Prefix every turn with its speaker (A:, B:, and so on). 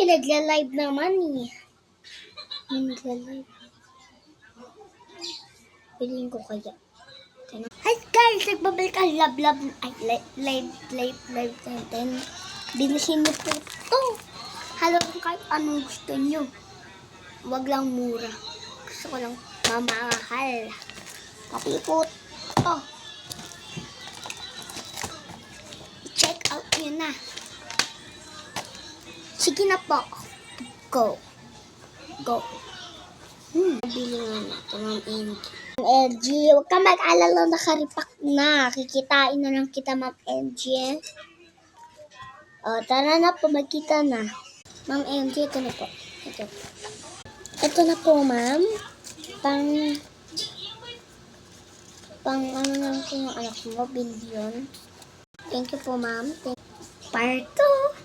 A: may nagla-live naman eh. May nagla-live. Piling ko kaya. Hi guys! Nagbabalik ang love. Ay, live natin. Bilhin niyo po ito. Halagang kahit anong gusto niyo. Huwag lang mura. Gusto ko lang mamahal. Pati po ito. Check out nyo na. Sige na po. Go. Bili nga na ito ng LG. LG, huwag ka mag-alala, nakaripak na. Kikitain na lang kita, Ma'am LG. O, tara na po, magkita na. Ma'am LG, ito na po. Ito na po, ma'am. Pang ano lang po yung anak mo, billion. Thank you po, ma'am. Parto.